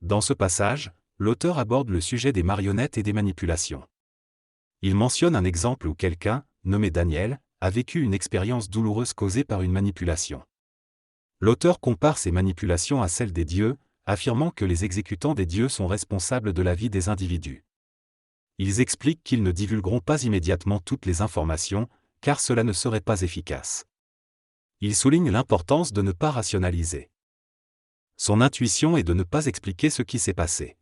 Dans ce passage, l'auteur aborde le sujet des marionnettes et des manipulations. Il mentionne un exemple où quelqu'un, nommé Daniel, a vécu une expérience douloureuse causée par une manipulation. L'auteur compare ces manipulations à celles des dieux, affirmant que les exécutants des dieux sont responsables de la vie des individus. Ils expliquent qu'ils ne divulgueront pas immédiatement toutes les informations, car cela ne serait pas efficace. Ils soulignent l'importance de ne pas rationaliser son intuition et de ne pas expliquer ce qui s'est passé.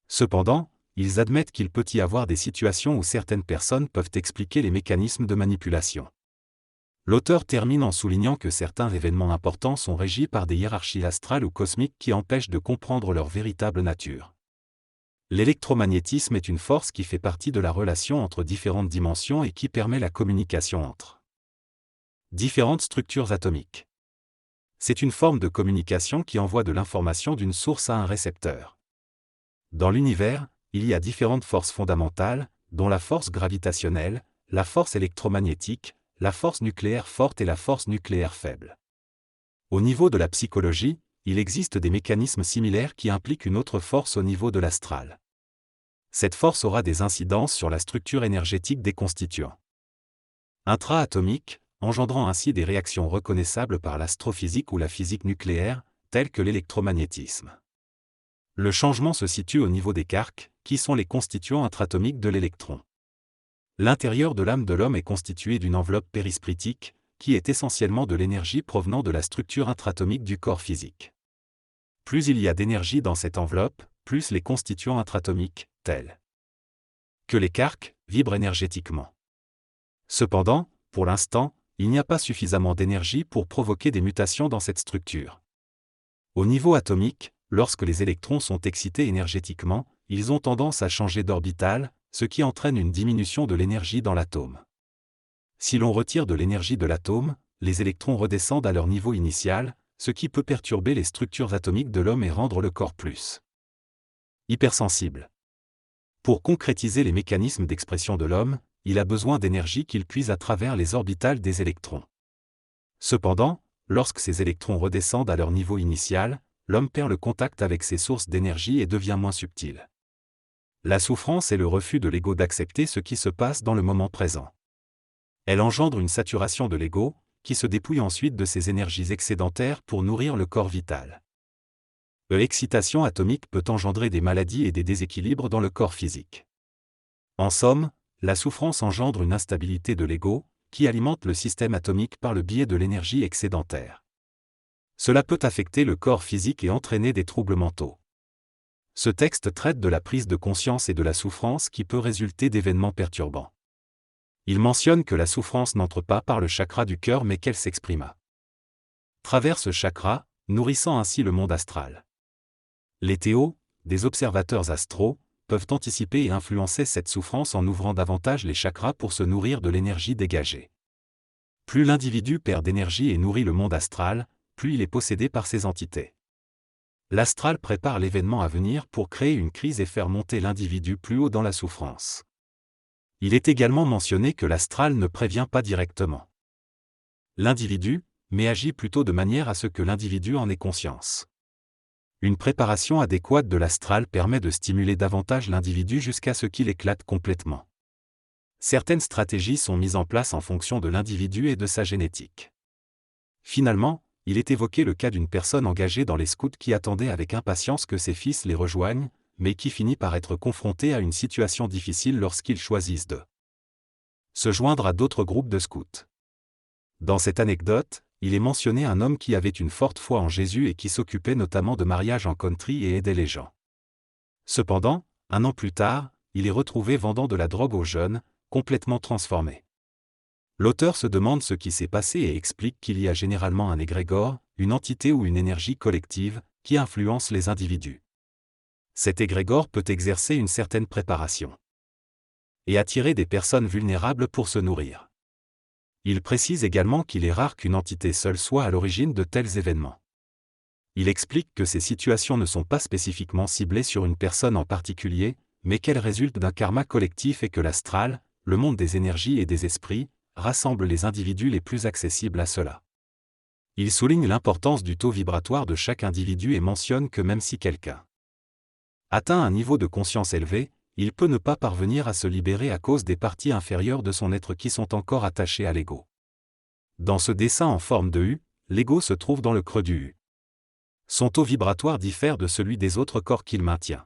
Cependant, ils admettent qu'il peut y avoir des situations où certaines personnes peuvent expliquer les mécanismes de manipulation. L'auteur termine en soulignant que certains événements importants sont régis par des hiérarchies astrales ou cosmiques qui empêchent de comprendre leur véritable nature. L'électromagnétisme est une force qui fait partie de la relation entre différentes dimensions et qui permet la communication entre différentes structures atomiques. C'est une forme de communication qui envoie de l'information d'une source à un récepteur. Dans l'univers, il y a différentes forces fondamentales, dont la force gravitationnelle, la force électromagnétique, la force nucléaire forte et la force nucléaire faible. Au niveau de la psychologie, il existe des mécanismes similaires qui impliquent une autre force au niveau de l'astral. Cette force aura des incidences sur la structure énergétique des constituants intra-atomiques, engendrant ainsi des réactions reconnaissables par l'astrophysique ou la physique nucléaire, telles que l'électromagnétisme. Le changement se situe au niveau des quarks, qui sont les constituants intratomiques de l'électron. L'intérieur de l'âme de l'homme est constitué d'une enveloppe périsplitique, qui est essentiellement de l'énergie provenant de la structure intratomique du corps physique. Plus il y a d'énergie dans cette enveloppe, plus les constituants intratomiques, tels que les quarks, vibrent énergétiquement. Cependant, pour l'instant, il n'y a pas suffisamment d'énergie pour provoquer des mutations dans cette structure. Au niveau atomique, lorsque les électrons sont excités énergétiquement, ils ont tendance à changer d'orbital, ce qui entraîne une diminution de l'énergie dans l'atome. Si l'on retire de l'énergie de l'atome, les électrons redescendent à leur niveau initial, ce qui peut perturber les structures atomiques de l'homme et rendre le corps plus hypersensible. Pour concrétiser les mécanismes d'expression de l'homme, il a besoin d'énergie qu'il puise à travers les orbitales des électrons. Cependant, lorsque ces électrons redescendent à leur niveau initial, l'homme perd le contact avec ses sources d'énergie et devient moins subtil. La souffrance est le refus de l'ego d'accepter ce qui se passe dans le moment présent. Elle engendre une saturation de l'ego, qui se dépouille ensuite de ses énergies excédentaires pour nourrir le corps vital. L'excitation atomique peut engendrer des maladies et des déséquilibres dans le corps physique. En somme, la souffrance engendre une instabilité de l'ego, qui alimente le système atomique par le biais de l'énergie excédentaire. Cela peut affecter le corps physique et entraîner des troubles mentaux. Ce texte traite de la prise de conscience et de la souffrance qui peut résulter d'événements perturbants. Il mentionne que la souffrance n'entre pas par le chakra du cœur mais qu'elle s'exprime à travers ce chakra, nourrissant ainsi le monde astral. Les théos, des observateurs astraux, peuvent anticiper et influencer cette souffrance en ouvrant davantage les chakras pour se nourrir de l'énergie dégagée. Plus l'individu perd d'énergie et nourrit le monde astral, plus il est possédé par ces entités. L'astral prépare l'événement à venir pour créer une crise et faire monter l'individu plus haut dans la souffrance. Il est également mentionné que l'astral ne prévient pas directement l'individu, mais agit plutôt de manière à ce que l'individu en ait conscience. Une préparation adéquate de l'astral permet de stimuler davantage l'individu jusqu'à ce qu'il éclate complètement. Certaines stratégies sont mises en place en fonction de l'individu et de sa génétique. Finalement, il est évoqué le cas d'une personne engagée dans les scouts qui attendait avec impatience que ses fils les rejoignent, mais qui finit par être confronté à une situation difficile lorsqu'ils choisissent de se joindre à d'autres groupes de scouts. Dans cette anecdote, il est mentionné un homme qui avait une forte foi en Jésus et qui s'occupait notamment de mariage en country et aidait les gens. Cependant, 1 an plus tard, il est retrouvé vendant de la drogue aux jeunes, complètement transformé. L'auteur se demande ce qui s'est passé et explique qu'il y a généralement un égrégore, une entité ou une énergie collective, qui influence les individus. Cet égrégore peut exercer une certaine préparation et attirer des personnes vulnérables pour se nourrir. Il précise également qu'il est rare qu'une entité seule soit à l'origine de tels événements. Il explique que ces situations ne sont pas spécifiquement ciblées sur une personne en particulier, mais qu'elles résultent d'un karma collectif et que l'astral, le monde des énergies et des esprits, rassemble les individus les plus accessibles à cela. Il souligne l'importance du taux vibratoire de chaque individu et mentionne que même si quelqu'un Atteint un niveau de conscience élevé, il peut ne pas parvenir à se libérer à cause des parties inférieures de son être qui sont encore attachées à l'ego. Dans ce dessin en forme de U, l'ego se trouve dans le creux du U. Son taux vibratoire diffère de celui des autres corps qu'il maintient.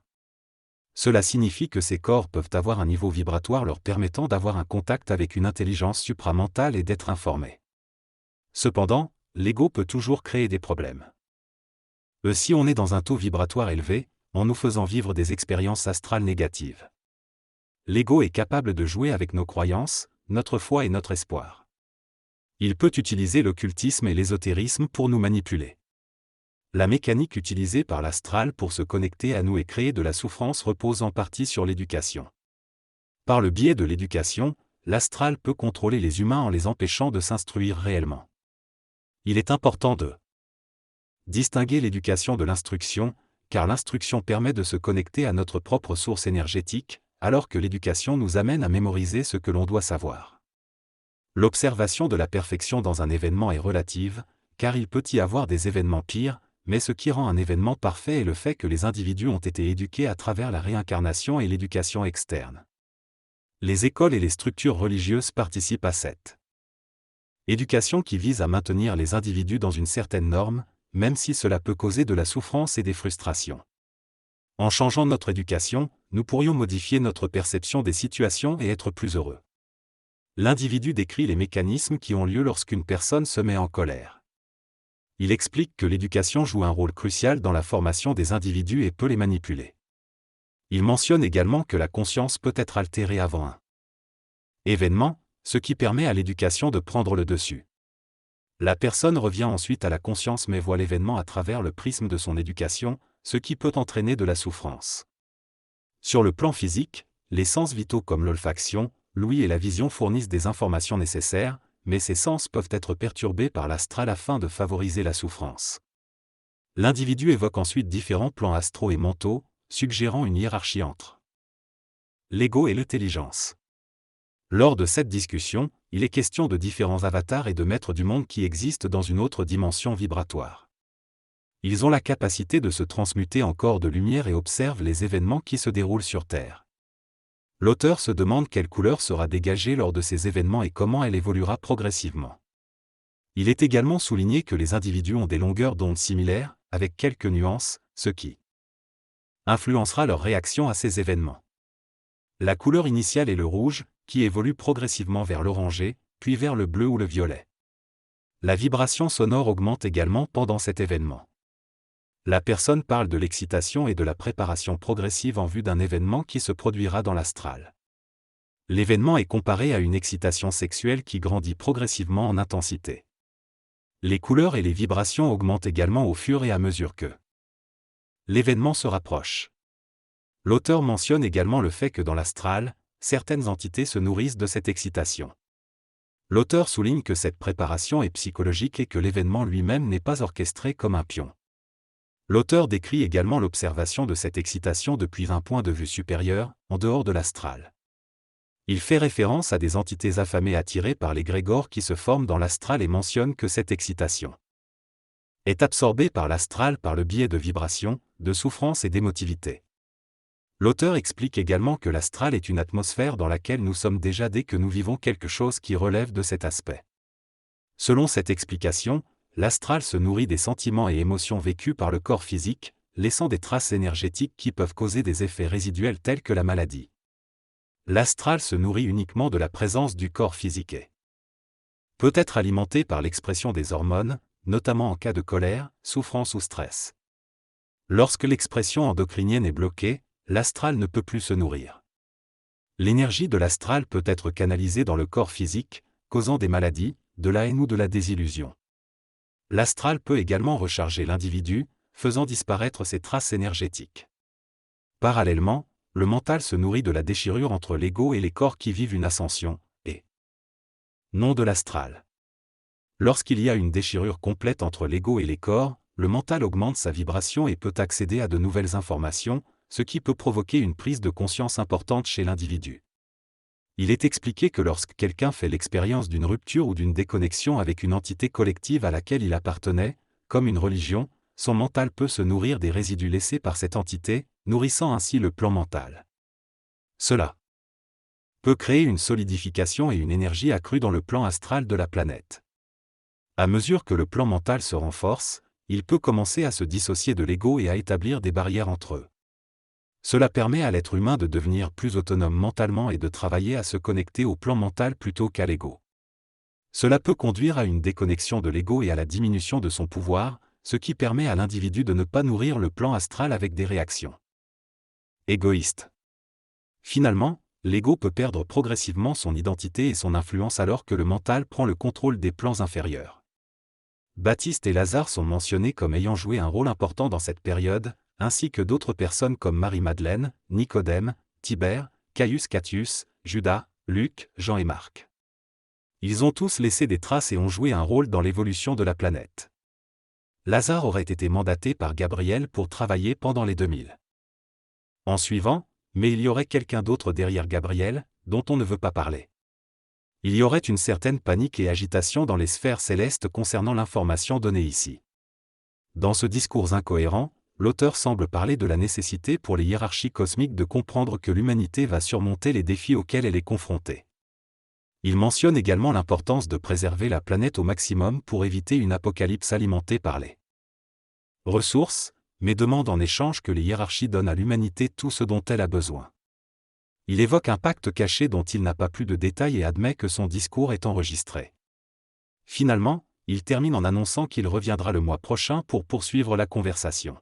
Cela signifie que ces corps peuvent avoir un niveau vibratoire leur permettant d'avoir un contact avec une intelligence supramentale et d'être informés. Cependant, l'ego peut toujours créer des problèmes. Si on est dans un taux vibratoire élevé, en nous faisant vivre des expériences astrales négatives. L'ego est capable de jouer avec nos croyances, notre foi et notre espoir. Il peut utiliser l'occultisme et l'ésotérisme pour nous manipuler. La mécanique utilisée par l'astral pour se connecter à nous et créer de la souffrance repose en partie sur l'éducation. Par le biais de l'éducation, l'astral peut contrôler les humains en les empêchant de s'instruire réellement. Il est important de distinguer l'éducation de l'instruction, car l'instruction permet de se connecter à notre propre source énergétique, alors que l'éducation nous amène à mémoriser ce que l'on doit savoir. L'observation de la perfection dans un événement est relative, car il peut y avoir des événements pires, mais ce qui rend un événement parfait est le fait que les individus ont été éduqués à travers la réincarnation et l'éducation externe. Les écoles et les structures religieuses participent à cette éducation qui vise à maintenir les individus dans une certaine norme, même si cela peut causer de la souffrance et des frustrations. En changeant notre éducation, nous pourrions modifier notre perception des situations et être plus heureux. L'individu décrit les mécanismes qui ont lieu lorsqu'une personne se met en colère. Il explique que l'éducation joue un rôle crucial dans la formation des individus et peut les manipuler. Il mentionne également que la conscience peut être altérée avant un événement, ce qui permet à l'éducation de prendre le dessus. La personne revient ensuite à la conscience mais voit l'événement à travers le prisme de son éducation, ce qui peut entraîner de la souffrance. Sur le plan physique, les sens vitaux comme l'olfaction, l'ouïe et la vision fournissent des informations nécessaires, mais ces sens peuvent être perturbés par l'astral afin de favoriser la souffrance. L'individu évoque ensuite différents plans astraux et mentaux, suggérant une hiérarchie entre l'ego et l'intelligence. Lors de cette discussion, il est question de différents avatars et de maîtres du monde qui existent dans une autre dimension vibratoire. Ils ont la capacité de se transmuter en corps de lumière et observent les événements qui se déroulent sur Terre. L'auteur se demande quelle couleur sera dégagée lors de ces événements et comment elle évoluera progressivement. Il est également souligné que les individus ont des longueurs d'onde similaires, avec quelques nuances, ce qui influencera leur réaction à ces événements. La couleur initiale est le rouge, qui évolue progressivement vers l'orangé, puis vers le bleu ou le violet. La vibration sonore augmente également pendant cet événement. La personne parle de l'excitation et de la préparation progressive en vue d'un événement qui se produira dans l'astral. L'événement est comparé à une excitation sexuelle qui grandit progressivement en intensité. Les couleurs et les vibrations augmentent également au fur et à mesure que l'événement se rapproche. L'auteur mentionne également le fait que dans l'astral, certaines entités se nourrissent de cette excitation. L'auteur souligne que cette préparation est psychologique et que l'événement lui-même n'est pas orchestré comme un pion. L'auteur décrit également l'observation de cette excitation depuis un point de vue supérieur, en dehors de l'astral. Il fait référence à des entités affamées attirées par les grégores qui se forment dans l'astral et mentionne que cette excitation est absorbée par l'astral par le biais de vibrations, de souffrance et d'émotivité. L'auteur explique également que l'astral est une atmosphère dans laquelle nous sommes déjà dès que nous vivons quelque chose qui relève de cet aspect. Selon cette explication, l'astral se nourrit des sentiments et émotions vécus par le corps physique, laissant des traces énergétiques qui peuvent causer des effets résiduels tels que la maladie. L'astral se nourrit uniquement de la présence du corps physique et peut être alimenté par l'expression des hormones, notamment en cas de colère, souffrance ou stress. Lorsque l'expression endocrinienne est bloquée, l'astral ne peut plus se nourrir. L'énergie de l'astral peut être canalisée dans le corps physique, causant des maladies, de la haine ou de la désillusion. L'astral peut également recharger l'individu, faisant disparaître ses traces énergétiques. Parallèlement, le mental se nourrit de la déchirure entre l'ego et les corps qui vivent une ascension, et non de l'astral. Lorsqu'il y a une déchirure complète entre l'ego et les corps, le mental augmente sa vibration et peut accéder à de nouvelles informations, ce qui peut provoquer une prise de conscience importante chez l'individu. Il est expliqué que lorsque quelqu'un fait l'expérience d'une rupture ou d'une déconnexion avec une entité collective à laquelle il appartenait, comme une religion, son mental peut se nourrir des résidus laissés par cette entité, nourrissant ainsi le plan mental. Cela peut créer une solidification et une énergie accrue dans le plan astral de la planète. À mesure que le plan mental se renforce, il peut commencer à se dissocier de l'ego et à établir des barrières entre eux. Cela permet à l'être humain de devenir plus autonome mentalement et de travailler à se connecter au plan mental plutôt qu'à l'ego. Cela peut conduire à une déconnexion de l'ego et à la diminution de son pouvoir, ce qui permet à l'individu de ne pas nourrir le plan astral avec des réactions égoïstes. Finalement, l'ego peut perdre progressivement son identité et son influence alors que le mental prend le contrôle des plans inférieurs. Baptiste et Lazare sont mentionnés comme ayant joué un rôle important dans cette période, ainsi que d'autres personnes comme Marie-Madeleine, Nicodème, Tibère, Caius Catius, Judas, Luc, Jean et Marc. Ils ont tous laissé des traces et ont joué un rôle dans l'évolution de la planète. Lazare aurait été mandaté par Gabriel pour travailler pendant les 2000 ans suivants, mais il y aurait quelqu'un d'autre derrière Gabriel, dont on ne veut pas parler. Il y aurait une certaine panique et agitation dans les sphères célestes concernant l'information donnée ici. Dans ce discours incohérent, l'auteur semble parler de la nécessité pour les hiérarchies cosmiques de comprendre que l'humanité va surmonter les défis auxquels elle est confrontée. Il mentionne également l'importance de préserver la planète au maximum pour éviter une apocalypse alimentée par les ressources, mais demande en échange que les hiérarchies donnent à l'humanité tout ce dont elle a besoin. Il évoque un pacte caché dont il n'a pas plus de détails et admet que son discours est enregistré. Finalement, il termine en annonçant qu'il reviendra le mois prochain pour poursuivre la conversation.